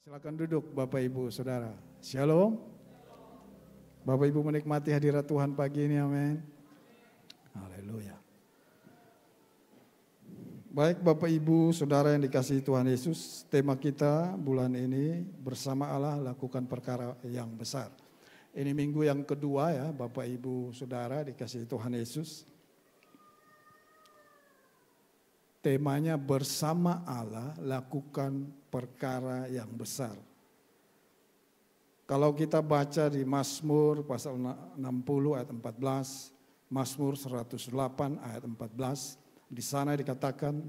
Silakan duduk Bapak Ibu Saudara. Shalom. Bapak Ibu menikmati hadirat Tuhan pagi ini, amin. Haleluya. Baik Bapak Ibu Saudara yang dikasihi Tuhan Yesus, tema kita bulan ini bersama Allah lakukan perkara yang besar. Ini minggu yang kedua ya Bapak Ibu Saudara dikasihi Tuhan Yesus. Temanya bersama Allah lakukan perkara yang besar. Kalau kita baca di Mazmur pasal 60 ayat 14, Mazmur 108 ayat 14, di sana dikatakan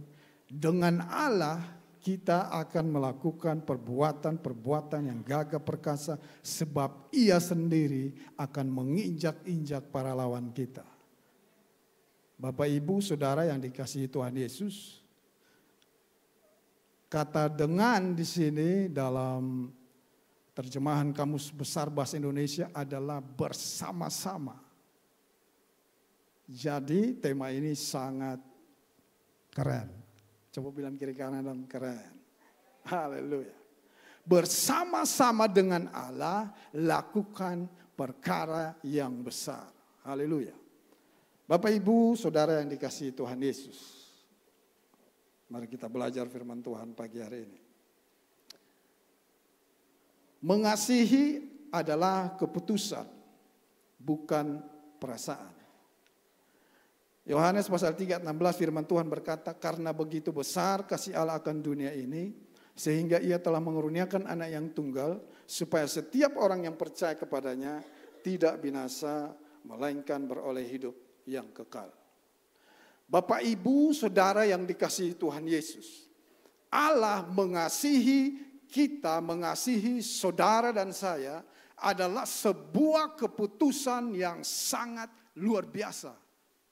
dengan Allah kita akan melakukan perbuatan-perbuatan yang gagah perkasa sebab Ia sendiri akan menginjak-injak para lawan kita. Bapak Ibu Saudara yang dikasihi Tuhan Yesus, kata dengan di sini dalam terjemahan Kamus Besar Bahasa Indonesia adalah bersama-sama. Jadi tema ini sangat keren. Coba bilang kiri kanan dan keren. Haleluya. Bersama-sama dengan Allah lakukan perkara yang besar. Haleluya. Bapak Ibu Saudara yang dikasihi Tuhan Yesus, mari kita belajar firman Tuhan pagi hari ini. Mengasihi adalah keputusan, bukan perasaan. Yohanes pasal 3 ayat 16 firman Tuhan berkata, karena begitu besar kasih Allah akan dunia ini, sehingga Ia telah mengaruniakan anak yang tunggal, supaya setiap orang yang percaya kepadanya tidak binasa, melainkan beroleh hidup yang kekal. Bapak Ibu Saudara yang dikasihi Tuhan Yesus, Allah mengasihi kita, mengasihi saudara dan saya adalah sebuah keputusan yang sangat luar biasa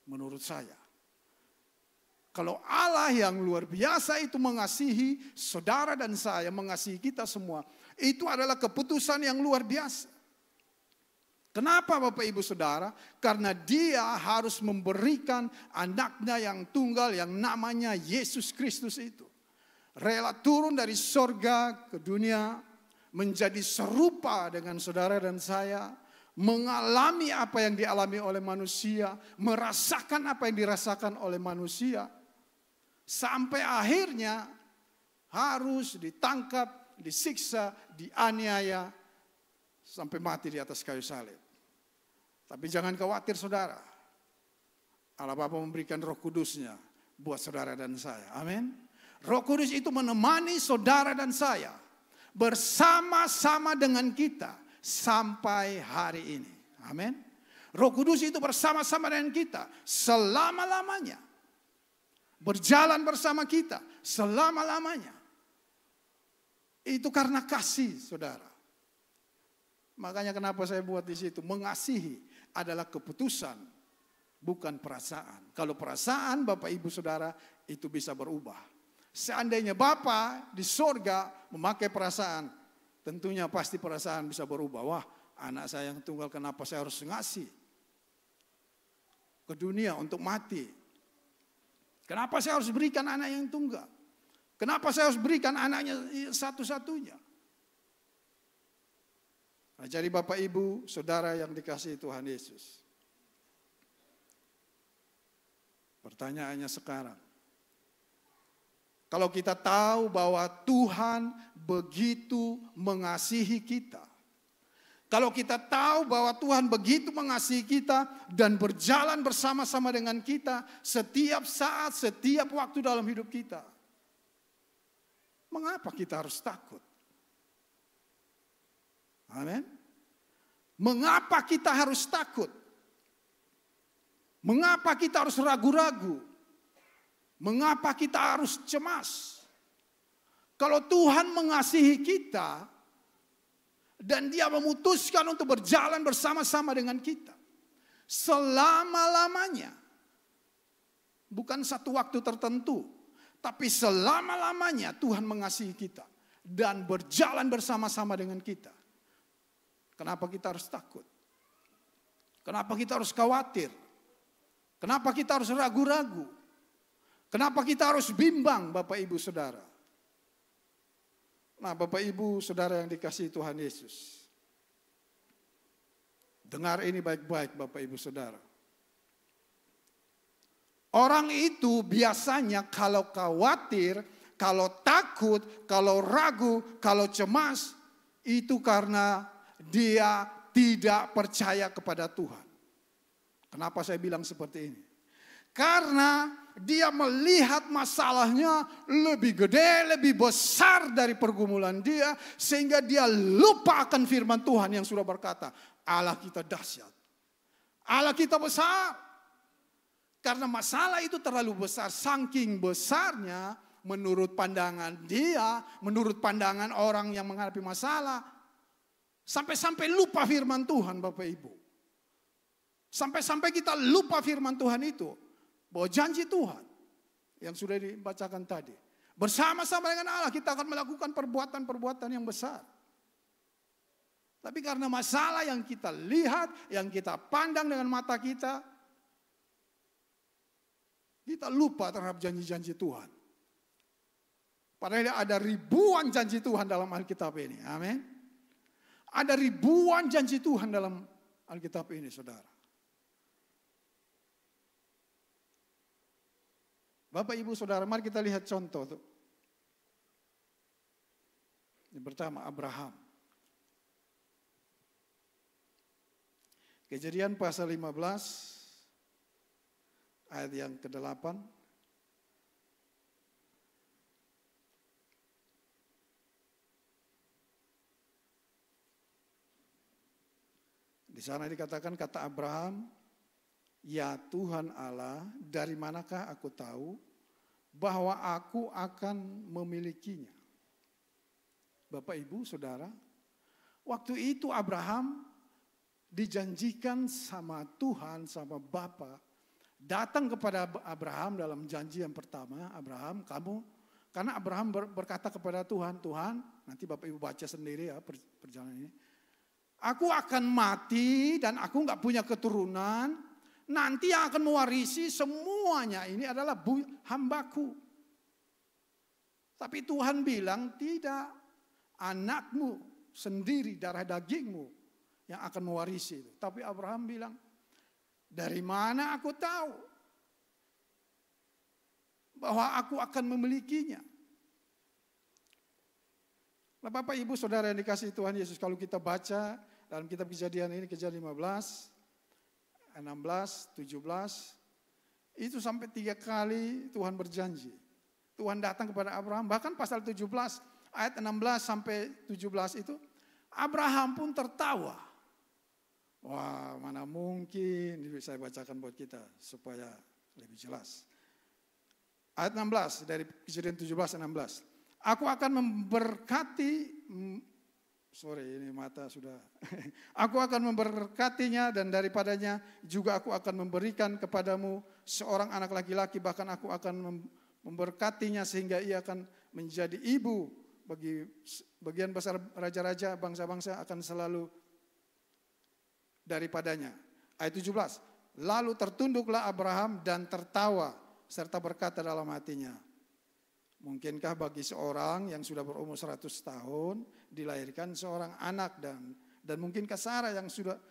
menurut saya. Kalau Allah yang luar biasa itu mengasihi saudara dan saya, mengasihi kita semua, itu adalah keputusan yang luar biasa. Kenapa Bapak Ibu Saudara? Karena Dia harus memberikan anaknya yang tunggal yang namanya Yesus Kristus itu. Rela turun dari sorga ke dunia, menjadi serupa dengan saudara dan saya, mengalami apa yang dialami oleh manusia, merasakan apa yang dirasakan oleh manusia, sampai akhirnya harus ditangkap, disiksa, dianiaya, sampai mati di atas kayu salib. Tapi jangan khawatir saudara. Allah Bapa memberikan Roh Kudus-Nya buat saudara dan saya. Amin. Roh Kudus itu menemani saudara dan saya bersama-sama dengan kita sampai hari ini. Amin. Roh Kudus itu bersama-sama dengan kita selama-lamanya. Berjalan bersama kita selama-lamanya. Itu karena kasih saudara. Makanya kenapa saya buat di situ, mengasihi adalah keputusan, bukan perasaan. Kalau perasaan Bapak Ibu Saudara itu bisa berubah. Seandainya Bapak di sorga memakai perasaan, tentunya pasti perasaan bisa berubah. Wah, anak saya yang tunggal kenapa saya harus ngasih ke dunia untuk mati? Kenapa saya harus berikan anak yang tunggal? Kenapa saya harus berikan anaknya satu-satunya? Nah, jadi Bapak Ibu Saudara yang dikasihi Tuhan Yesus. Pertanyaannya sekarang. Kalau kita tahu bahwa Tuhan begitu mengasihi kita. Kalau kita tahu bahwa Tuhan begitu mengasihi kita dan berjalan bersama-sama dengan kita setiap saat, setiap waktu dalam hidup kita. Mengapa kita harus takut? Amin. Mengapa kita harus takut? Mengapa kita harus ragu-ragu? Mengapa kita harus cemas? Kalau Tuhan mengasihi kita dan Dia memutuskan untuk berjalan bersama-sama dengan kita selama-lamanya, bukan satu waktu tertentu, tapi selama-lamanya Tuhan mengasihi kita dan berjalan bersama-sama dengan kita. Kenapa kita harus takut? Kenapa kita harus khawatir? Kenapa kita harus ragu-ragu? Kenapa kita harus bimbang Bapak Ibu Saudara? Nah, Bapak Ibu Saudara yang dikasihi Tuhan Yesus, dengar ini baik-baik Bapak Ibu Saudara. Orang itu biasanya kalau khawatir, kalau takut, kalau ragu, kalau cemas, itu karena dia tidak percaya kepada Tuhan. Kenapa saya bilang seperti ini? Karena dia melihat masalahnya lebih gede, lebih besar dari pergumulan dia. Sehingga dia lupa akan firman Tuhan yang sudah berkata, Allah kita dahsyat, Allah kita besar. Karena masalah itu terlalu besar, saking besarnya menurut pandangan dia, menurut pandangan orang yang menghadapi masalah. Sampai-sampai lupa firman Tuhan Bapak Ibu. Sampai-sampai kita lupa firman Tuhan itu. Bahwa janji Tuhan yang sudah dibacakan tadi. Bersama-sama dengan Allah kita akan melakukan perbuatan-perbuatan yang besar. Tapi karena masalah yang kita lihat, yang kita pandang dengan mata kita, kita lupa terhadap janji-janji Tuhan. Padahal ada ribuan janji Tuhan dalam Alkitab ini. Amin. Ada ribuan janji Tuhan dalam Alkitab ini, saudara. Bapak, Ibu, Saudara, mari kita lihat contoh tuh. Yang pertama, Abraham. Kejadian pasal 15, ayat yang ke-8. Di sana dikatakan, kata Abraham, ya Tuhan Allah, dari manakah aku tahu bahwa aku akan memilikinya? Bapak, Ibu, Saudara, waktu itu Abraham dijanjikan sama Tuhan, sama Bapa, datang kepada Abraham dalam janji yang pertama, Abraham, kamu, karena Abraham berkata kepada Tuhan, Tuhan, nanti Bapak Ibu baca sendiri ya perjalanan ini, aku akan mati dan aku nggak punya keturunan. Nanti yang akan mewarisi semuanya ini adalah hambaku. Tapi Tuhan bilang tidak, anakmu sendiri darah dagingmu yang akan mewarisi itu. Tapi Abraham bilang, dari mana aku tahu bahwa aku akan memilikinya? Nah, Bapak, Ibu, Saudara yang dikasihi Tuhan Yesus, kalau kita baca dalam kitab Kejadian ini, Kejadian 15, 16, 17, itu sampai 3 kali Tuhan berjanji. Tuhan datang kepada Abraham, bahkan pasal 17, ayat 16 sampai 17 itu, Abraham pun tertawa. Wah, mana mungkin, ini saya bacakan buat kita supaya lebih jelas. Ayat 16 dari Kejadian 17, 16. Aku akan memberkati, sorry ini mata sudah. Aku akan memberkatinya dan daripadanya juga aku akan memberikan kepadamu seorang anak laki-laki. Bahkan aku akan memberkatinya sehingga ia akan menjadi ibu bagi bagian besar raja-raja, bangsa-bangsa akan selalu daripadanya. Ayat 17. Lalu tertunduklah Abraham dan tertawa serta berkata dalam hatinya, mungkinkah bagi seorang yang sudah berumur 100 tahun dilahirkan seorang anak dan mungkinkah Sarah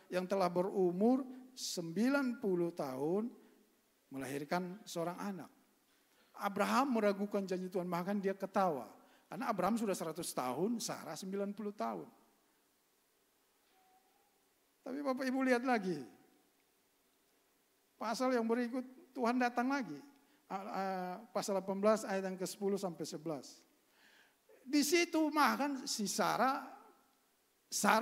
yang telah berumur 90 tahun melahirkan seorang anak? Abraham meragukan janji Tuhan, bahkan dia ketawa. Karena Abraham sudah 100 tahun, Sarah 90 tahun. Tapi Bapak Ibu lihat lagi. Pasal yang berikut Tuhan datang lagi. Pasal 18 ayat yang ke-10 sampai 11. Di situ bahkan si Sarah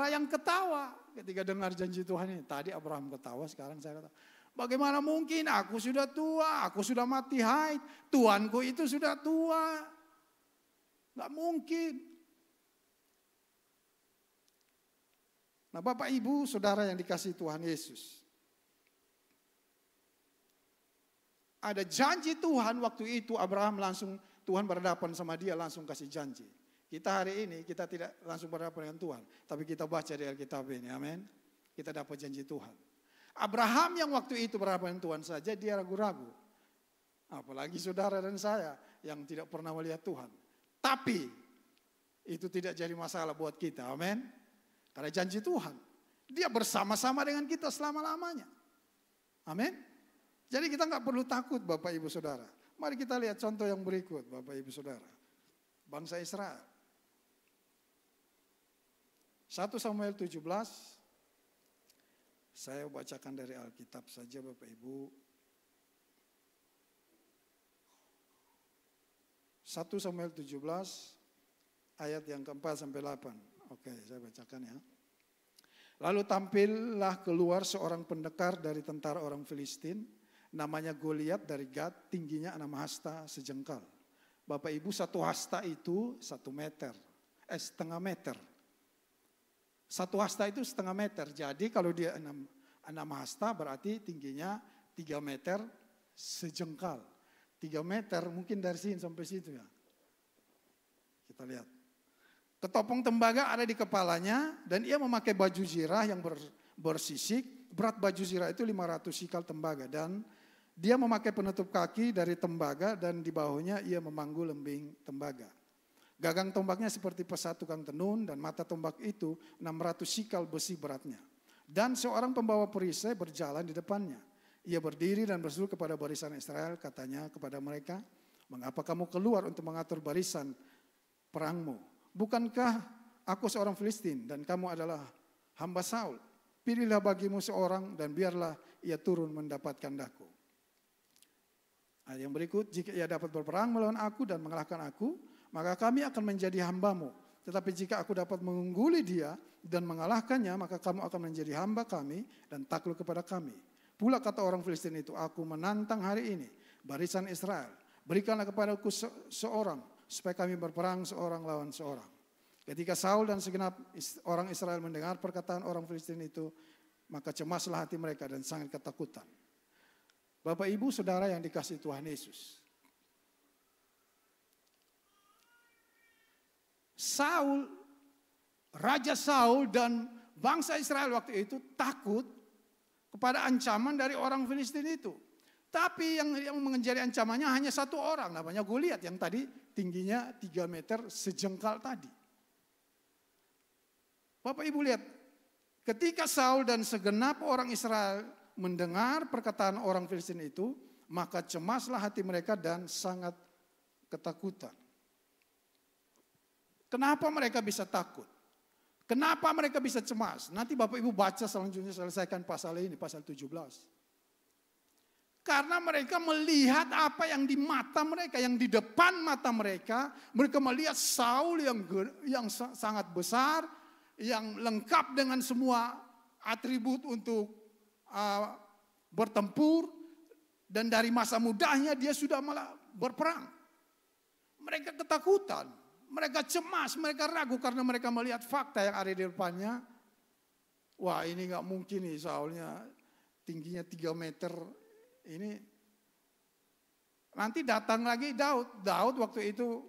yang ketawa ketika dengar janji Tuhan ini. Tadi Abraham ketawa, sekarang saya ketawa. Bagaimana mungkin, aku sudah tua, aku sudah mati haid, Tuanku itu sudah tua. Gak mungkin. Nah, Bapak, Ibu, Saudara yang dikasihi Tuhan Yesus. Ada janji Tuhan waktu itu Abraham langsung, Tuhan berhadapan sama dia langsung kasih janji. Kita hari ini kita tidak langsung berhadapan dengan Tuhan. Tapi kita baca di Alkitab ini, amin. Kita dapat janji Tuhan. Abraham yang waktu itu berhadapan dengan Tuhan saja dia ragu-ragu. Apalagi saudara dan saya yang tidak pernah melihat Tuhan. Tapi itu tidak jadi masalah buat kita. Amin. Karena janji Tuhan, Dia bersama-sama dengan kita selama-lamanya. Amin. Jadi kita nggak perlu takut Bapak Ibu Saudara. Mari kita lihat contoh yang berikut Bapak Ibu Saudara. Bangsa Israel. 1 Samuel 17. Saya bacakan dari Alkitab saja Bapak Ibu. 1 Samuel 17 ayat yang keempat sampai 8. Oke, saya bacakan ya. Lalu tampillah keluar seorang pendekar dari tentara orang Filistin, namanya Goliat dari Gad, tingginya 6 hasta sejengkal. Bapak Ibu, 1 hasta itu 1 meter, setengah meter. 1 hasta itu setengah meter, jadi kalau dia 6 hasta berarti tingginya 3 meter sejengkal. 3 meter mungkin dari sini sampai situ ya. Kita lihat. Ketopong tembaga ada di kepalanya dan ia memakai baju zirah yang bersisik. Berat baju zirah itu 500 sikal tembaga dan dia memakai penutup kaki dari tembaga dan di bahunya ia memanggul lembing tembaga. Gagang tombaknya seperti pesat tukang tenun dan mata tombak itu 600 sikal besi beratnya. Dan seorang pembawa perisai berjalan di depannya. Ia berdiri dan berseru kepada barisan Israel, katanya kepada mereka, mengapa kamu keluar untuk mengatur barisan perangmu? Bukankah aku seorang Filistin dan kamu adalah hamba Saul? Pilihlah bagimu seorang dan biarlah ia turun mendapatkan daku. Ayat yang berikut, jika ia dapat berperang melawan aku dan mengalahkan aku, maka kami akan menjadi hambamu. Tetapi jika aku dapat mengungguli dia dan mengalahkannya, maka kamu akan menjadi hamba kami dan takluk kepada kami. Pula kata orang Filistin itu, aku menantang hari ini barisan Israel. Berikanlah kepadaku seorang supaya kami berperang seorang lawan seorang. Ketika Saul dan segenap orang Israel mendengar perkataan orang Filistin itu, maka cemaslah hati mereka dan sangat ketakutan. Bapak Ibu Saudara yang dikasihi Tuhan Yesus. Raja Saul dan bangsa Israel waktu itu takut kepada ancaman dari orang Filistin itu. Tapi yang menjadi ancamannya hanya 1 orang, namanya Goliat yang tadi tingginya 3 meter sejengkal tadi. Bapak Ibu lihat, ketika Saul dan segenap orang Israel mendengar perkataan orang Filistin itu, maka cemaslah hati mereka dan sangat ketakutan. Kenapa mereka bisa takut? Kenapa mereka bisa cemas? Nanti Bapak Ibu baca selanjutnya, selesaikan pasal ini, pasal 17. Karena mereka melihat apa yang di mata mereka, yang di depan mata mereka. Mereka melihat Saul yang sangat besar, yang lengkap dengan semua atribut untuk bertempur. Dan dari masa mudanya dia sudah malah berperang. Mereka ketakutan. Mereka cemas, mereka ragu karena mereka melihat fakta yang ada di depannya. Wah, ini gak mungkin nih Saulnya tingginya 3 meter ini. Nanti datang lagi Daud. Daud waktu itu,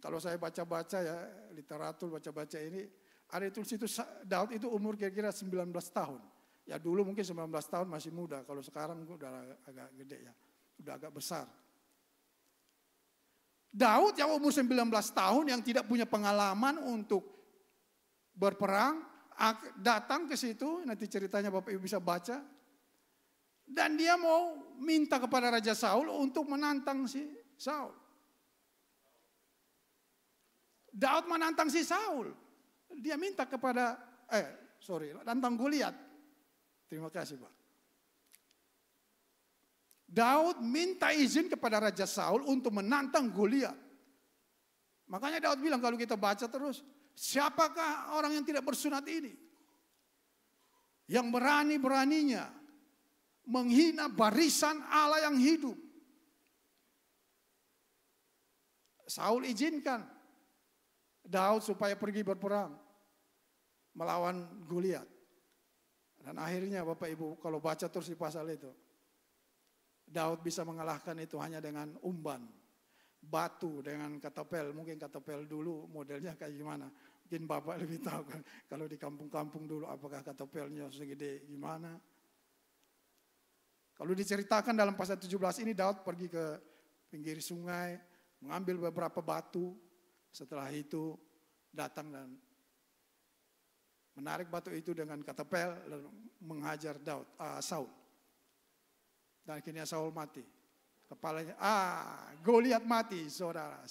kalau saya baca-baca ya, literatur baca-baca ini, ada tulis itu Daud itu umur kira-kira 19 tahun. Ya dulu mungkin 19 tahun masih muda, kalau sekarang udah agak gede ya, udah agak besar. Daud yang umur 19 tahun yang tidak punya pengalaman untuk berperang, datang ke situ, nanti ceritanya Bapak Ibu bisa baca. Dan dia mau minta kepada Raja Saul untuk menantang si Saul. Daud menantang si Saul. Dia minta kepada, nantang Goliat. Terima kasih Pak. Daud minta izin kepada Raja Saul untuk menantang Goliat. Makanya Daud bilang kalau kita baca terus, siapakah orang yang tidak bersunat ini? Yang berani-beraninya menghina barisan Allah yang hidup. Saul izinkan Daud supaya pergi berperang melawan Goliat. Dan akhirnya Bapak Ibu kalau baca terus di pasal itu, Daud bisa mengalahkan itu hanya dengan umban, batu dengan katapel. Mungkin katapel dulu modelnya kayak gimana. Mungkin Bapak lebih tahu kan. Kalau di kampung-kampung dulu apakah katapelnya segede gimana. Kalau diceritakan dalam pasal 17 ini Daud pergi ke pinggir sungai, mengambil beberapa batu. Setelah itu datang dan menarik batu itu dengan katapel lalu menghajar Saul. Dan akhirnya Saul mati. Kepalanya, Goliat mati, saudara.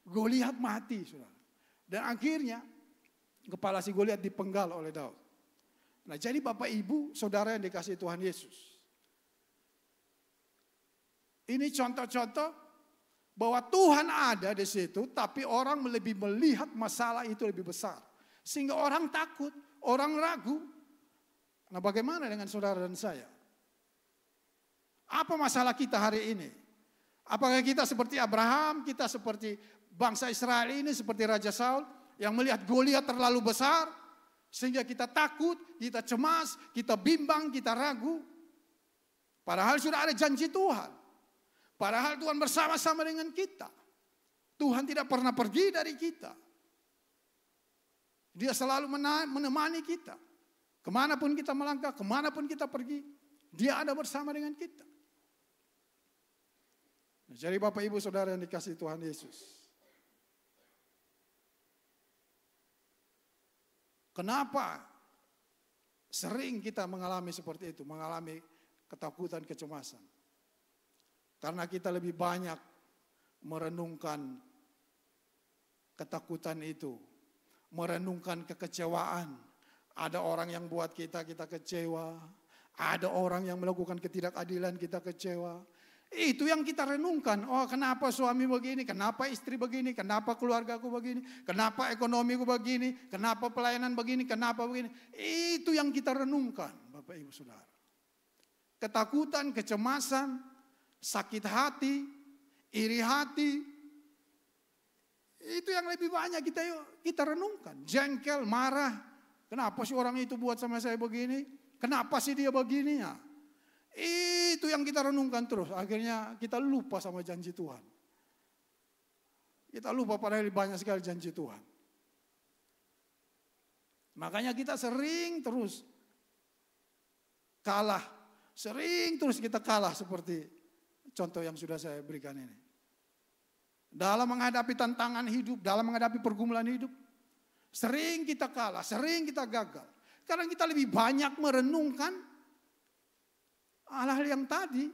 Goliat mati, saudara. Dan akhirnya kepala si Goliat dipenggal oleh Daud. Nah, jadi Bapak Ibu, saudara yang dikasihi Tuhan Yesus. Ini contoh-contoh bahwa Tuhan ada di situ, tapi orang lebih melihat masalah itu lebih besar. Sehingga orang takut, orang ragu. Nah, bagaimana dengan saudara dan saya? Apa masalah kita hari ini? Apakah kita seperti Abraham, kita seperti bangsa Israel ini, seperti Raja Saul yang melihat Goliat terlalu besar sehingga kita takut, kita cemas, kita bimbang, kita ragu. Padahal sudah ada janji Tuhan. Padahal Tuhan bersama-sama dengan kita. Tuhan tidak pernah pergi dari kita. Dia selalu menemani kita. Kemanapun kita melangkah, kemanapun kita pergi, Dia ada bersama dengan kita. Jadi Bapak Ibu Saudara yang dikasihi Tuhan Yesus. Kenapa sering kita mengalami seperti itu, mengalami ketakutan, kecemasan? Karena kita lebih banyak merenungkan ketakutan itu, merenungkan kekecewaan. Ada orang yang buat kita kecewa, ada orang yang melakukan ketidakadilan, kita kecewa. Itu yang kita renungkan. Oh, kenapa suami begini, kenapa istri begini, kenapa keluargaku begini, kenapa ekonomiku begini, kenapa pelayanan begini, kenapa begini. Itu yang kita renungkan, Bapak Ibu Saudara. Ketakutan, kecemasan, sakit hati, iri hati. Itu yang lebih banyak kita renungkan. Jengkel, marah. Kenapa sih orang itu buat sama saya begini? Kenapa sih dia begini ya? Itu yang kita renungkan terus. Akhirnya kita lupa sama janji Tuhan. Kita lupa padahal banyak sekali janji Tuhan. Makanya kita sering terus kalah. Sering terus kita kalah seperti contoh yang sudah saya berikan ini. Dalam menghadapi tantangan hidup, dalam menghadapi pergumulan hidup. Sering kita kalah, sering kita gagal. Karena kita lebih banyak merenungkan hal-hal yang tadi.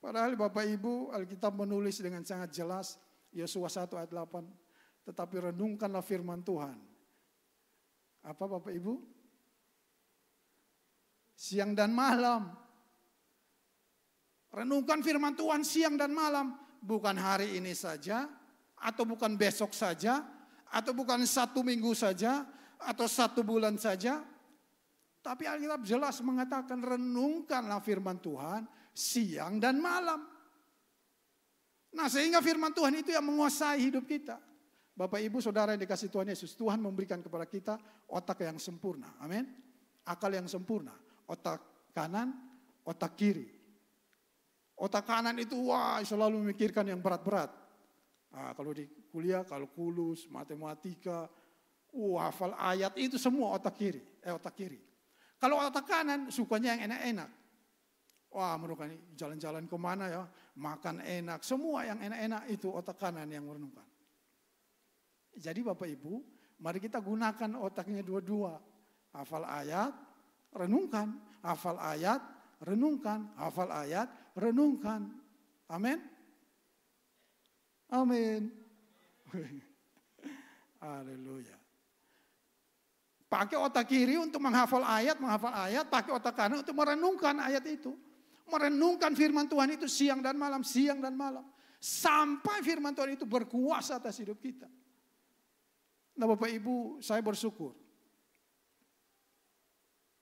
Padahal Bapak Ibu, Alkitab menulis dengan sangat jelas, Yosua 1 ayat 8, tetapi renungkanlah firman Tuhan. Apa Bapak Ibu? Siang dan malam. Renungkan firman Tuhan siang dan malam. Bukan hari ini saja, atau bukan besok saja, atau bukan 1 minggu saja, atau 1 bulan saja. Tapi Alkitab jelas mengatakan renungkanlah firman Tuhan siang dan malam. Nah, sehingga firman Tuhan itu yang menguasai hidup kita. Bapak Ibu Saudara yang dikasihi Tuhan Yesus, Tuhan memberikan kepada kita otak yang sempurna. Amin. Akal yang sempurna. Otak kanan, otak kiri. Otak kanan itu selalu memikirkan yang berat-berat. Nah, kalau di kuliah kalkulus, matematika, hafal ayat itu semua otak kiri. Kalau otak kanan sukanya yang enak-enak. Merenungkan jalan-jalan kemana ya, makan enak. Semua yang enak-enak itu otak kanan yang merenungkan. Jadi Bapak Ibu, mari kita gunakan otaknya dua-dua. Hafal ayat, renungkan. Hafal ayat, renungkan. Hafal ayat, renungkan. Amin. Amin. Haleluya. Pakai otak kiri untuk menghafal ayat, pakai otak kanan untuk merenungkan ayat itu. Merenungkan firman Tuhan itu siang dan malam. Sampai firman Tuhan itu berkuasa atas hidup kita. Nah Bapak Ibu, saya bersyukur.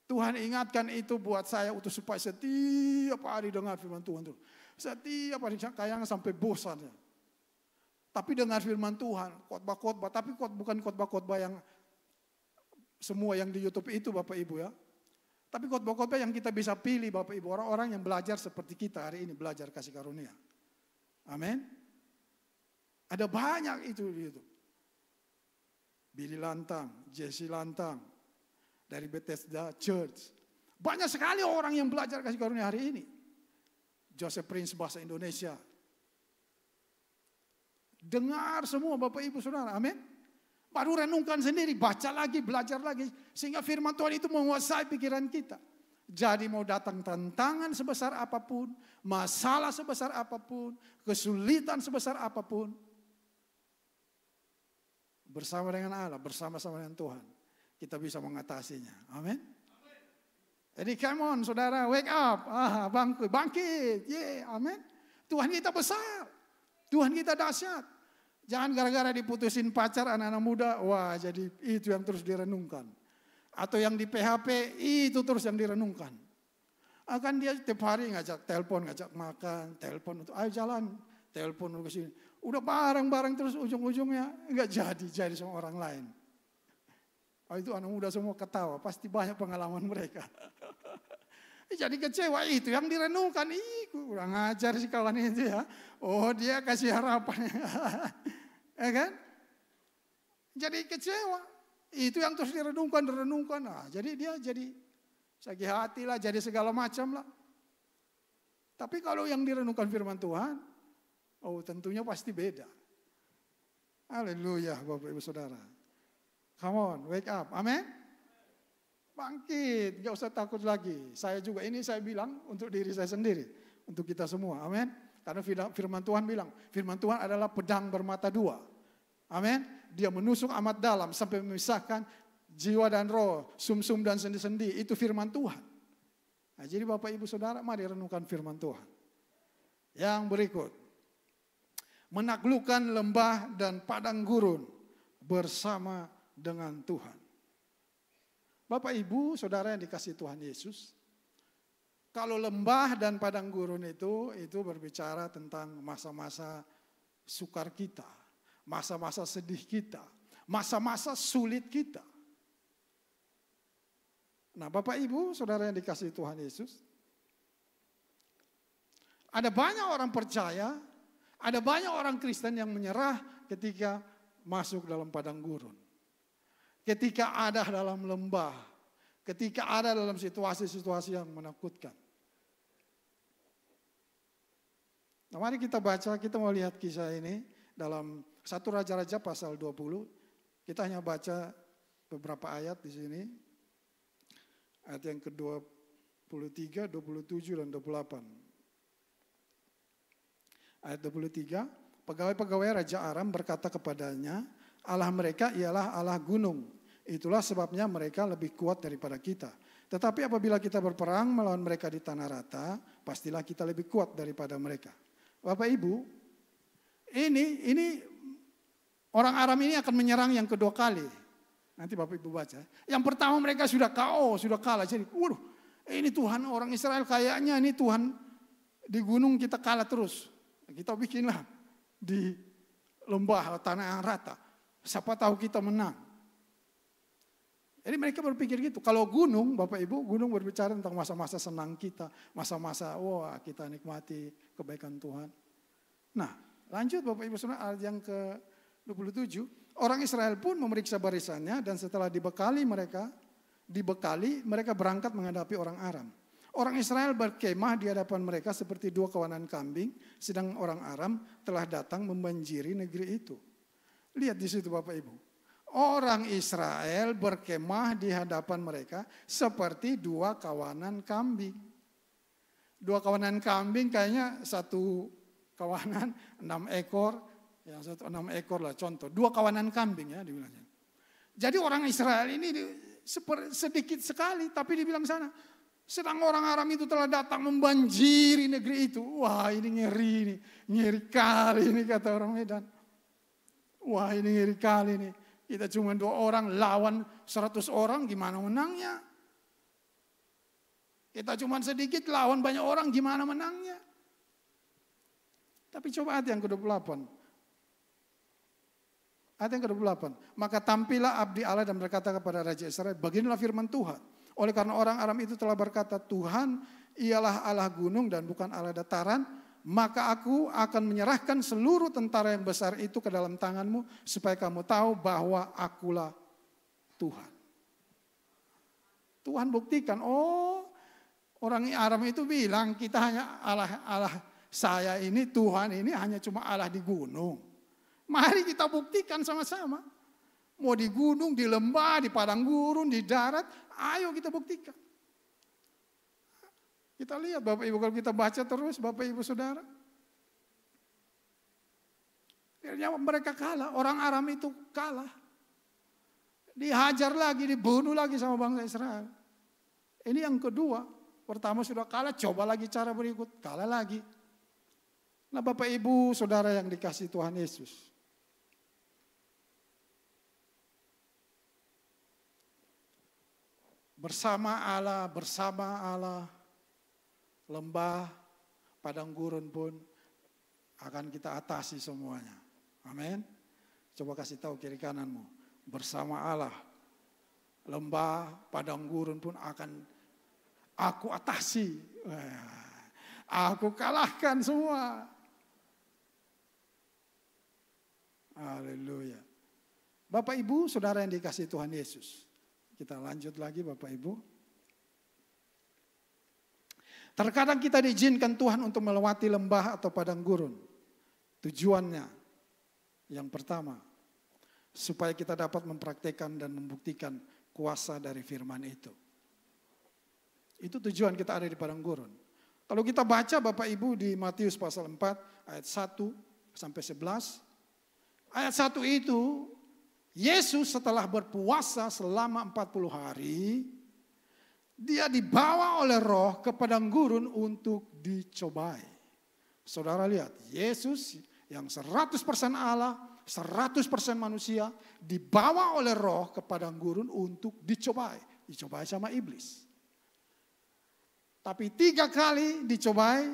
Tuhan ingatkan itu buat saya untuk supaya setiap hari dengar firman Tuhan. Setiap hari kayaknya sampai bosan ya. Tapi dengar firman Tuhan, khotbah-khotbah, tapi bukan khotbah-khotbah yang semua yang di YouTube itu Bapak Ibu ya. Tapi khotbah-khotbah yang kita bisa pilih Bapak Ibu. Orang-orang yang belajar seperti kita hari ini. Belajar kasih karunia. Amin. Ada banyak itu di YouTube. Billy Lantang, Jesse Lantang. Dari Bethesda Church. Banyak sekali orang yang belajar kasih karunia hari ini. Joseph Prince bahasa Indonesia. Dengar semua Bapak Ibu Saudara, amin. Baru renungkan sendiri, baca lagi, belajar lagi. Sehingga firman Tuhan itu menguasai pikiran kita. Jadi mau datang tantangan sebesar apapun, masalah sebesar apapun, kesulitan sebesar apapun, bersama dengan Allah, bersama-sama dengan Tuhan, kita bisa mengatasinya. Amin. Jadi come on saudara, wake up, bangkit, amin. Tuhan kita besar, Tuhan kita dahsyat. Jangan gara-gara diputusin pacar anak-anak muda, wah jadi itu yang terus direnungkan. Atau yang di PHP, itu terus yang direnungkan. Akan dia tiap hari ngajak telepon, ngajak makan, telepon untuk ayo jalan, telepon ke sini. Udah bareng-bareng terus ujung-ujungnya enggak jadi sama orang lain. Oh, itu anak muda semua ketawa, pasti banyak pengalaman mereka. Jadi kecewa, itu yang direnungkan. Kurang ajar sih kawan itu ya. Oh dia kasih harapan. Ya kan? Jadi kecewa. Itu yang terus direnungkan. Nah, jadi dia jadi sakit hati lah, jadi segala macam lah. Tapi kalau yang direnungkan firman Tuhan, oh tentunya pasti beda. Haleluya Bapak Ibu Saudara. Come on, wake up. Amin. Bangkit, gak usah takut lagi. Saya juga, ini saya bilang untuk diri saya sendiri. Untuk kita semua, amin. Karena firman Tuhan bilang, firman Tuhan adalah pedang bermata dua. Amin. Dia menusuk amat dalam sampai memisahkan jiwa dan roh, sumsum dan sendi-sendi. Itu firman Tuhan. Nah, jadi Bapak Ibu Saudara, mari renungkan firman Tuhan. Yang berikut. Menaklukkan lembah dan padang gurun bersama dengan Tuhan. Bapak Ibu Saudara yang dikasihi Tuhan Yesus, kalau lembah dan padang gurun itu berbicara tentang masa-masa sukar kita, masa-masa sedih kita, masa-masa sulit kita. Nah Bapak Ibu Saudara yang dikasihi Tuhan Yesus, ada banyak orang percaya, ada banyak orang Kristen yang menyerah ketika masuk dalam padang gurun. Ketika ada dalam lembah, ketika ada dalam situasi-situasi yang menakutkan. Nah, mari kita baca, kita mau lihat kisah ini dalam 1 Raja-Raja pasal 20. Kita hanya baca beberapa ayat di sini. Ayat yang ke-23, 27 dan 28. Ayat 23, pegawai-pegawai Raja Aram berkata kepadanya, Allah mereka ialah Allah gunung. Itulah sebabnya mereka lebih kuat daripada kita. Tetapi apabila kita berperang melawan mereka di tanah rata, pastilah kita lebih kuat daripada mereka. Bapak Ibu, ini orang Aram ini akan menyerang yang kedua kali. Nanti Bapak Ibu baca. Yang pertama mereka sudah KO, sudah kalah. Jadi, ini Tuhan orang Israel kayaknya ini Tuhan di gunung kita kalah terus. Kita bikinlah di lembah tanah yang rata. Siapa tahu kita menang. Jadi mereka berpikir gitu. Kalau gunung, Bapak Ibu, gunung berbicara tentang masa-masa senang kita. Masa-masa, kita nikmati kebaikan Tuhan. Nah, lanjut Bapak Ibu Saudara, ayat yang ke-27. Orang Israel pun memeriksa barisannya dan setelah dibekali mereka berangkat menghadapi orang Aram. Orang Israel berkemah di hadapan mereka seperti dua kawanan kambing, sedang orang Aram telah datang membanjiri negeri itu. Lihat di situ Bapak Ibu. Orang Israel berkemah di hadapan mereka seperti dua kawanan kambing. Dua kawanan kambing kayaknya satu kawanan 6 ekor, yang satu 6 ekor lah contoh. Dua kawanan kambing ya dibilangnya. Jadi orang Israel ini sedikit sekali tapi dibilang sana. Sedang orang Aram itu telah datang membanjiri negeri itu. Wah ini ngeri kali ini kata orang Medan. Wah ini ngeri kali nih. Kita cuma 2 orang lawan 100 orang gimana menangnya. Kita cuma sedikit lawan banyak orang gimana menangnya. Tapi coba ayat yang ke-28. Ayat yang ke-28. Maka tampillah abdi Allah dan berkata kepada Raja Israel, beginilah firman Tuhan. Oleh karena orang Aram itu telah berkata, Tuhan ialah Allah gunung dan bukan Allah dataran, maka aku akan menyerahkan seluruh tentara yang besar itu ke dalam tanganmu, supaya kamu tahu bahwa akulah Tuhan. Tuhan buktikan, orang Aram itu bilang kita hanya Allah saya ini, Tuhan ini hanya cuma Allah di gunung. Mari kita buktikan sama-sama. Mau di gunung, di lembah, di padang gurun, di darat, ayo kita buktikan. Kita lihat Bapak Ibu, kalau kita baca terus Bapak Ibu Saudara. Akhirnya mereka kalah, orang Aram itu kalah. Dihajar lagi, dibunuh lagi sama bangsa Israel. Ini yang kedua, pertama sudah kalah, coba lagi cara berikut, kalah lagi. Nah Bapak Ibu Saudara yang dikasihi Tuhan Yesus. Bersama Allah, lembah, padang gurun pun akan kita atasi semuanya. Amin. Coba kasih tahu kiri kananmu. Bersama Allah, lembah, padang gurun pun akan aku atasi. Aku kalahkan semua. Haleluya. Bapak Ibu, Saudara yang dikasihi Tuhan Yesus. Kita lanjut lagi Bapak Ibu. Terkadang kita diizinkan Tuhan untuk melewati lembah atau padang gurun. Tujuannya yang pertama, supaya kita dapat mempraktekkan dan membuktikan kuasa dari firman itu. Itu tujuan kita ada di padang gurun. Kalau kita baca Bapak Ibu di Matius pasal 4 ayat 1 sampai 11. Ayat 1 itu, Yesus setelah berpuasa selama 40 hari, dia dibawa oleh Roh ke padang gurun untuk dicobai. Saudara lihat, Yesus yang 100% Allah, 100% manusia, dibawa oleh Roh ke padang gurun untuk dicobai. Dicobai sama iblis. Tapi 3 kali dicobai,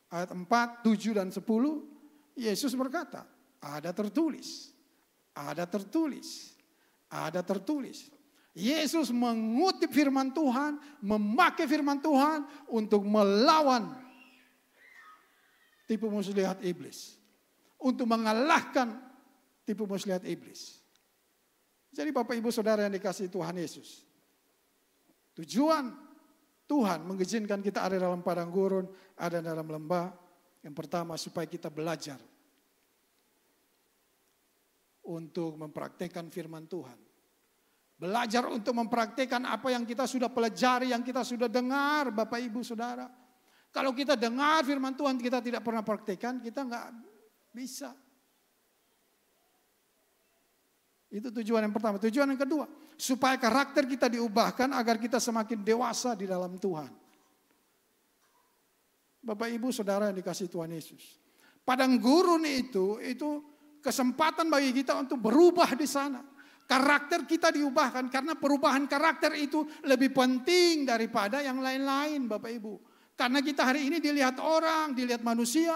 ayat 4, 7, dan 10, Yesus berkata, ada tertulis, ada tertulis, ada tertulis. Yesus mengutip firman Tuhan, memakai firman Tuhan untuk melawan tipu muslihat iblis. Untuk mengalahkan tipu muslihat iblis. Jadi Bapak Ibu Saudara yang dikasihi Tuhan Yesus. Tujuan Tuhan mengizinkan kita ada dalam padang gurun, ada dalam lembah. Yang pertama supaya kita belajar untuk mempraktekkan firman Tuhan. Belajar untuk mempraktekkan apa yang kita sudah pelajari, yang kita sudah dengar Bapak Ibu Saudara. Kalau kita dengar firman Tuhan kita tidak pernah praktekkan, kita enggak bisa. Itu tujuan yang pertama. Tujuan yang kedua, supaya karakter kita diubahkan agar kita semakin dewasa di dalam Tuhan. Bapak Ibu Saudara yang dikasihi Tuhan Yesus. Padang gurun itu kesempatan bagi kita untuk berubah di sana. Karakter kita diubahkan karena perubahan karakter itu lebih penting daripada yang lain-lain Bapak Ibu. Karena kita hari ini dilihat orang, dilihat manusia.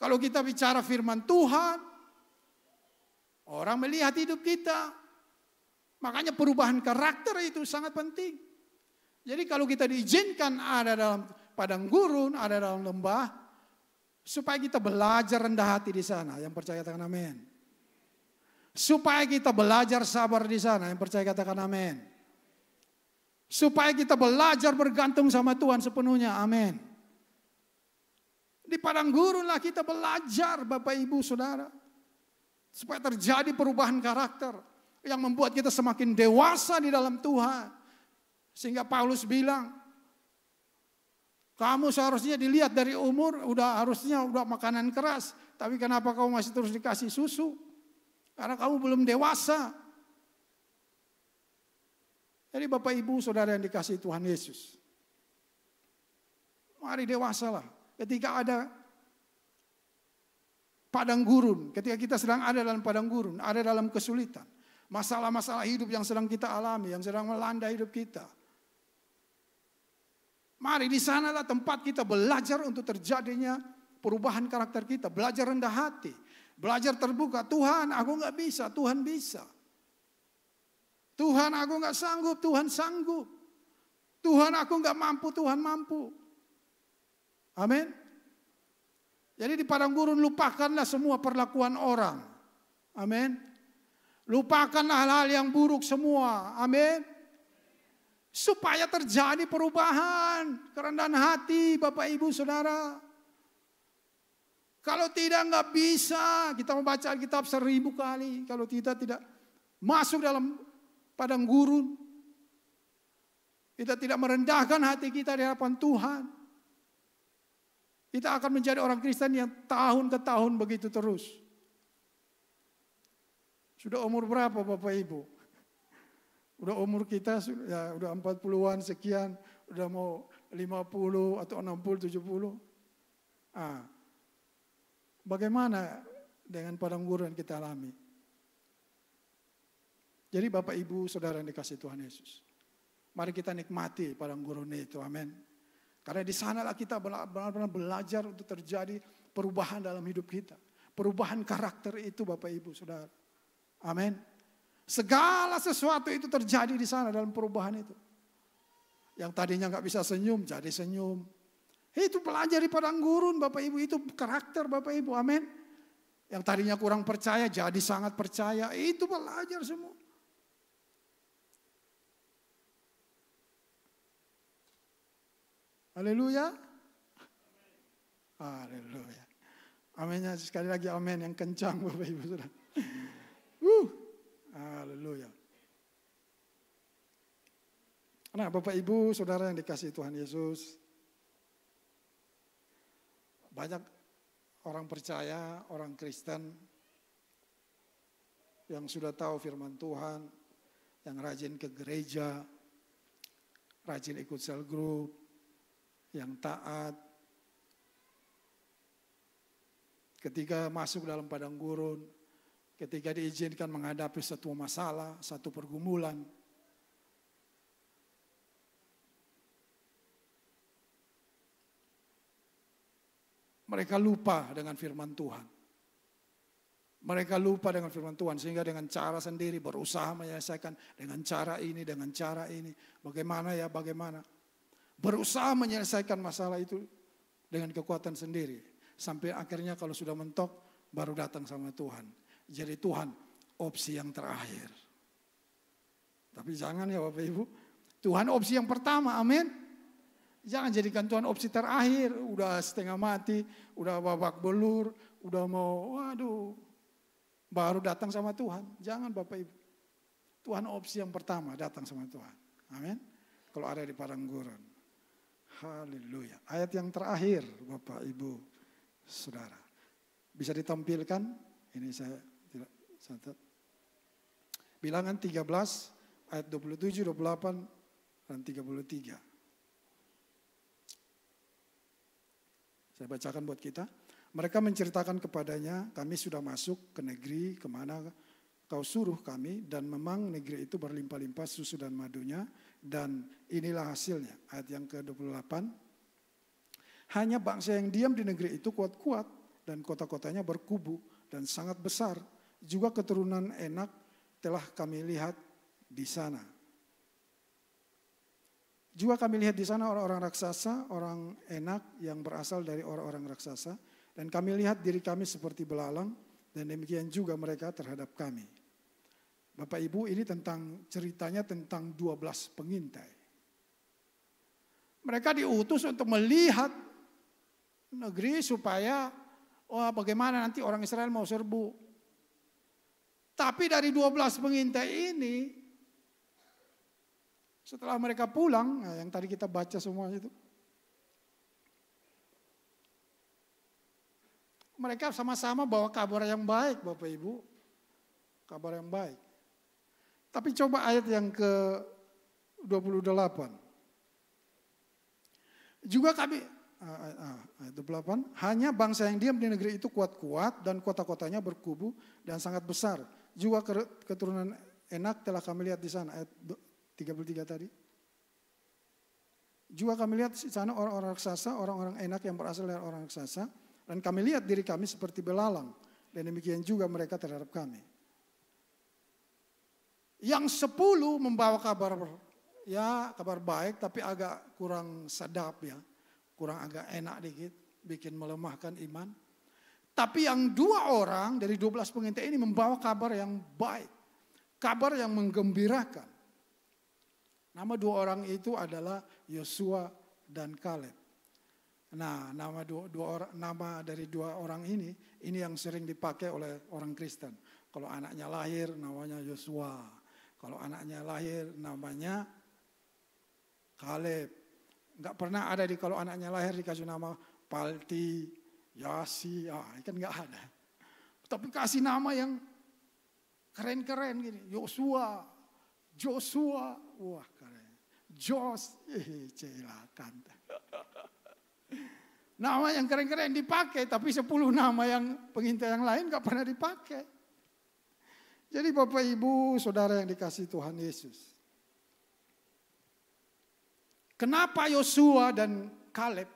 Kalau kita bicara firman Tuhan, orang melihat hidup kita. Makanya perubahan karakter itu sangat penting. Jadi kalau kita diizinkan ada dalam padang gurun, ada dalam lembah, supaya kita belajar rendah hati di sana. Yang percaya katakan amin. Supaya kita belajar sabar di sana. Yang percaya katakan amin. Supaya kita belajar bergantung sama Tuhan sepenuhnya. Amin. Di padang gurun lah kita belajar Bapak Ibu Saudara. Supaya terjadi perubahan karakter. Yang membuat kita semakin dewasa di dalam Tuhan. Sehingga Paulus bilang, kamu seharusnya dilihat dari umur, harusnya udah makanan keras. Tapi kenapa kamu masih terus dikasih susu? Karena kamu belum dewasa. Jadi Bapak Ibu Saudara yang dikasihi Tuhan Yesus. Mari dewasalah. Ketika ada padang gurun, ketika kita sedang ada dalam padang gurun, ada dalam kesulitan. Masalah-masalah hidup yang sedang kita alami, yang sedang melanda hidup kita. Mari di sanalah tempat kita belajar untuk terjadinya perubahan karakter kita. Belajar rendah hati. Belajar terbuka. Tuhan aku gak bisa, Tuhan bisa. Tuhan aku gak sanggup, Tuhan sanggup. Tuhan aku gak mampu, Tuhan mampu. Amin. Jadi di padang gurun lupakanlah semua perlakuan orang. Amin. Lupakanlah hal-hal yang buruk semua. Amin. Supaya terjadi perubahan, kerendahan hati Bapak Ibu Saudara. Kalau tidak nggak bisa, kita membaca Alkitab 1000 kali. Kalau kita tidak masuk dalam padang gurun, kita tidak merendahkan hati kita di hadapan Tuhan, kita akan menjadi orang Kristen yang tahun ke tahun begitu terus. Sudah umur berapa Bapak Ibu? Udah umur kita ya udah 40-an sekian, udah mau 50 atau 60, 70. Bagaimana dengan padang gurun yang kita alami? Jadi Bapak Ibu Saudara yang dikasihi Tuhan Yesus, mari kita nikmati padang gurun itu, amin. Karena di sanalah kita benar-benar belajar untuk terjadi perubahan dalam hidup kita. Perubahan karakter itu Bapak Ibu Saudara. Amin. Segala sesuatu itu terjadi di sana dalam perubahan itu. Yang tadinya nggak bisa senyum, jadi senyum. Itu belajar di padang gurun Bapak Ibu, itu karakter Bapak Ibu, amin. Yang tadinya kurang percaya, jadi sangat percaya, itu belajar semua. Haleluya. Haleluya. Aminnya sekali lagi amin yang kencang Bapak Ibu Saudara. Haleluya. Nah Bapak Ibu Saudara yang dikasihi Tuhan Yesus, banyak orang percaya, orang Kristen yang sudah tahu firman Tuhan, yang rajin ke gereja, rajin ikut cell group, yang taat. Ketika masuk dalam padang gurun, ketika diizinkan menghadapi satu masalah, satu pergumulan, mereka lupa dengan firman Tuhan. Mereka lupa dengan firman Tuhan sehingga dengan cara sendiri berusaha menyelesaikan dengan cara ini, dengan cara ini. Bagaimana ya, bagaimana. Berusaha menyelesaikan masalah itu dengan kekuatan sendiri. Sampai akhirnya kalau sudah mentok baru datang sama Tuhan. Jadi Tuhan opsi yang terakhir. Tapi jangan ya Bapak Ibu. Tuhan opsi yang pertama, amin. Jangan jadikan Tuhan opsi terakhir. Udah setengah mati, udah babak belur, udah mau baru datang sama Tuhan. Jangan Bapak Ibu. Tuhan opsi yang pertama datang sama Tuhan. Amin. Kalau ada di padang gurun. Haleluya. Ayat yang terakhir Bapak Ibu Saudara. Bisa ditampilkan? Ini saya tidak catat. Bilangan 13 ayat 27, 28 dan 33. Saya bacakan buat kita. Mereka menceritakan kepadanya, kami sudah masuk ke negeri kemana kau suruh kami, dan memang negeri itu berlimpah-limpah susu dan madunya, dan inilah hasilnya. Ayat yang ke-28. Hanya bangsa yang diam di negeri itu kuat-kuat, dan kota-kotanya berkubu dan sangat besar. Juga keturunan Enak telah kami lihat di sana. Juga kami lihat di sana orang-orang raksasa, orang Enak yang berasal dari orang-orang raksasa. Dan kami lihat diri kami seperti belalang, dan demikian juga mereka terhadap kami. Bapak Ibu, ini ceritanya tentang 12 pengintai. Mereka diutus untuk melihat negeri supaya bagaimana nanti orang Israel mau serbu. Tapi dari 12 pengintai ini, setelah mereka pulang, yang tadi kita baca semua itu, mereka sama-sama bawa kabar yang baik Bapak Ibu. Kabar yang baik. Tapi coba ayat yang ke-28. Juga kami, ayat 28, hanya bangsa yang diam di negeri itu kuat-kuat dan kota-kotanya berkubu dan sangat besar. Juga keturunan Enak telah kami lihat di sana, ayat 33 tadi. Juga kami lihat di sana orang-orang raksasa, orang-orang Enak yang berasal dari orang raksasa. Dan kami lihat diri kami seperti belalang. Dan demikian juga mereka terhadap kami. Yang 10 membawa kabar baik tapi agak kurang sedap ya. Kurang agak enak dikit. Bikin melemahkan iman. Tapi yang 2 orang dari 12 pengintai ini membawa kabar yang baik. Kabar yang menggembirakan. Nama 2 orang itu adalah Yosua dan Kaleb. Nah, nama dari dua orang ini yang sering dipakai oleh orang Kristen. Kalau anaknya lahir namanya Yosua, kalau anaknya lahir namanya Kaleb. Enggak pernah ada kalau anaknya lahir dikasih nama Palti, Yasi, kan enggak ada. Tapi kasih nama yang keren-keren gini, Joshua, wah keren. Celakan. Nama yang keren-keren dipakai, tapi 10 nama yang pengintai yang lain enggak pernah dipakai. Jadi Bapak Ibu, Saudara yang dikasihi Tuhan Yesus. Kenapa Yosua dan Kaleb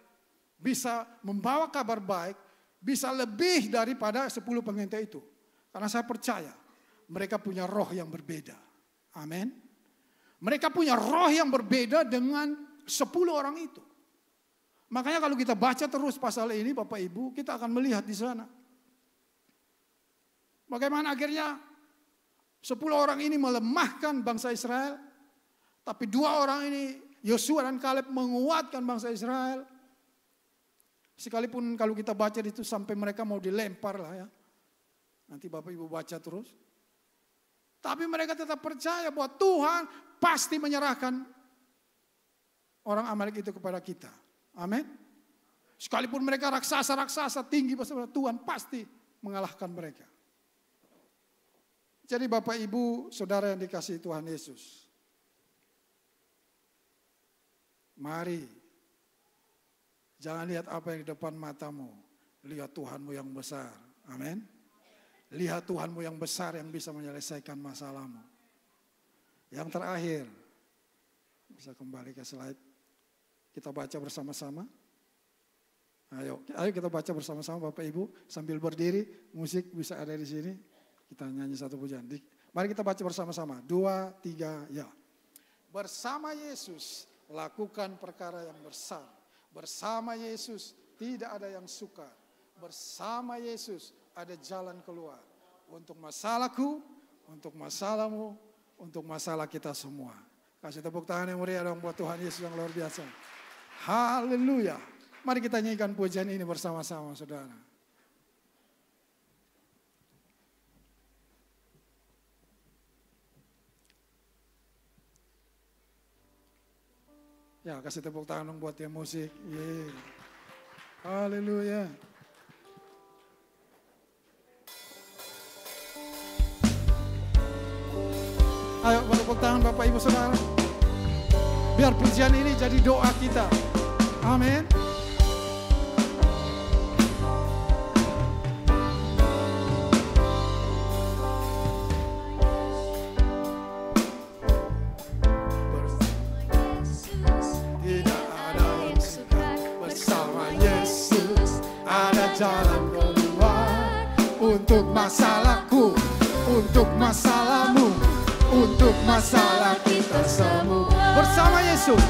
bisa membawa kabar baik, bisa lebih daripada 10 pengintai itu? Karena saya percaya mereka punya roh yang berbeda. Amin. Mereka punya roh yang berbeda dengan 10 orang itu. Makanya kalau kita baca terus pasal ini Bapak Ibu, kita akan melihat di sana. Bagaimana akhirnya 10 orang ini melemahkan bangsa Israel, tapi 2 orang ini, Yosua dan Kaleb, menguatkan bangsa Israel. Sekalipun kalau kita baca itu sampai mereka mau dilempar lah ya. Nanti Bapak Ibu baca terus. Tapi mereka tetap percaya bahwa Tuhan pasti menyerahkan orang Amalek itu kepada kita. Amin. Sekalipun mereka raksasa-raksasa tinggi, Tuhan pasti mengalahkan mereka. Jadi Bapak Ibu, Saudara yang dikasihi Tuhan Yesus. Mari, jangan lihat apa yang di depan matamu. Lihat Tuhanmu yang besar. Amin. Lihat Tuhanmu yang besar yang bisa menyelesaikan masalahmu. Yang terakhir, bisa kembali ke slide. Kita baca bersama-sama. Ayo kita baca bersama-sama Bapak Ibu. Sambil berdiri, musik bisa ada di sini. Kita nyanyi satu pujian. Mari kita baca bersama-sama. 2, 3, ya. Bersama Yesus lakukan perkara yang besar. Bersama Yesus tidak ada yang sukar. Bersama Yesus ada jalan keluar. Untuk masalahku, untuk masalahmu, untuk masalah kita semua. Kasih tepuk tangan yang meriah dong buat Tuhan Yesus yang luar biasa. Haleluya. Mari kita nyanyikan pujian ini bersama-sama, Saudara. Ya, kasih tepuk tangan dong buat yang musik. Yeah. Haleluya. Ayo bertepuk tangan Bapak Ibu Saudara. Biar pujian ini jadi doa kita. Amin. Jalan keluar untuk masalahku, untuk masalahmu, untuk masalah kita semua. Bersama Yesus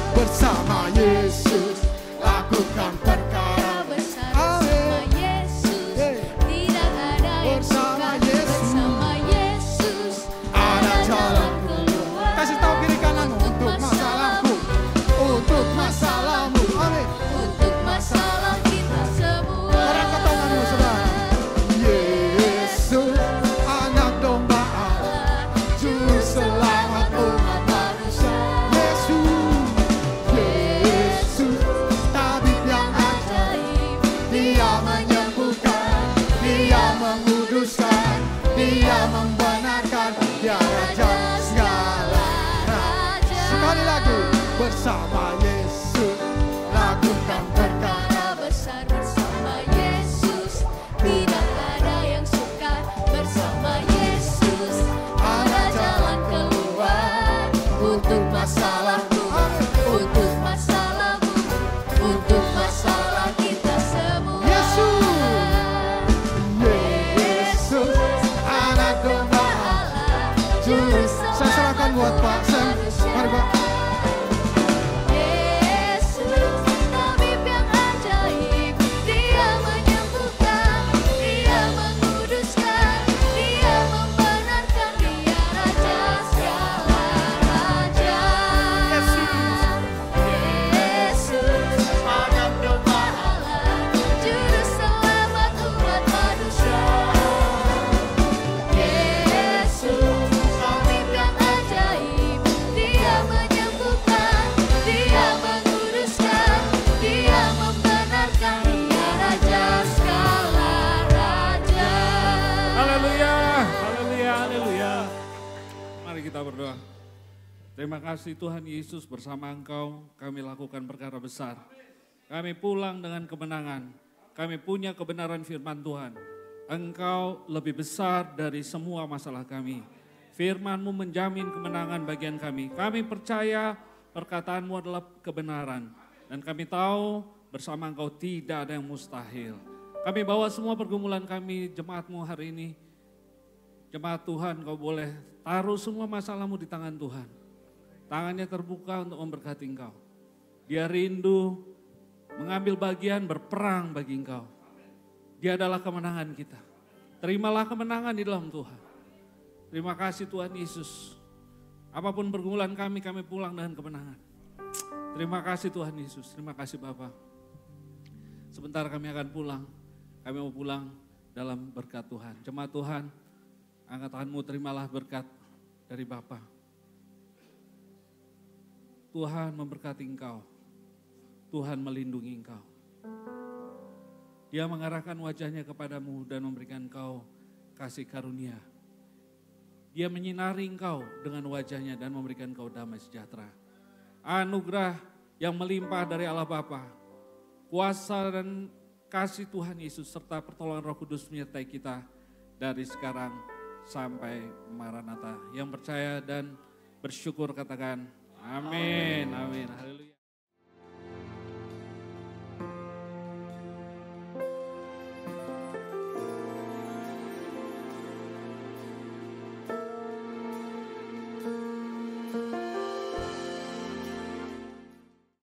lakukan perkara besar. Bersama Yesus tidak ada yang sukar. Bersama Yesus ada jalan keluar. Kasih tahu kiri kananmu, untuk masalahku, untuk masalahmu. Amin. Untuk masalah kita semua. Yesus, anak domba Allah, juru selamat umat manusia. Yesus, tabib yang ajaib. Dia menyembuhkan, Dia menguduskan, Dia membenarkan. Dia Raja segala raja. Sekali lagi, bersama Yesus lakukan perkara besar. Bersama Yesus tidak ada yang sukar. Bersama Yesus ada jalan keluar. Untuk masalahku, untuk masalahmu, untuk masalah kita semua. Yesus, anak domba Mari kita berdoa. Terima kasih Tuhan Yesus, bersama Engkau kami lakukan perkara besar. Kami pulang dengan kemenangan. Kami punya kebenaran firman Tuhan. Engkau lebih besar dari semua masalah kami. Firman-Mu menjamin kemenangan bagian kami. Kami percaya perkataan-Mu adalah kebenaran. Dan kami tahu bersama Engkau tidak ada yang mustahil. Kami bawa semua pergumulan kami, jemaat-Mu hari ini. Jemaat Tuhan, Kau boleh taruh semua masalah-Mu di tangan Tuhan. Tangannya terbuka untuk memberkati Engkau. Dia rindu mengambil bagian berperang bagi Engkau. Dia adalah kemenangan kita. Terimalah kemenangan di dalam Tuhan. Terima kasih Tuhan Yesus. Apapun pergumulan kami pulang dengan kemenangan. Terima kasih Tuhan Yesus. Terima kasih Bapa. Sebentar kami akan pulang. Kami mau pulang dalam berkat Tuhan. Jemaat Tuhan, angkat tanganmu, terimalah berkat dari Bapa. Tuhan memberkati engkau. Tuhan melindungi engkau. Dia mengarahkan wajahnya kepadamu dan memberikan engkau kasih karunia. Dia menyinari engkau dengan wajahnya dan memberikan engkau damai sejahtera. Anugerah yang melimpah dari Allah Bapa, kuasa dan kasih Tuhan Yesus serta pertolongan Roh Kudus menyertai kita dari sekarang sampai Maranatha. Yang percaya dan bersyukur katakan amin, amin, haleluya.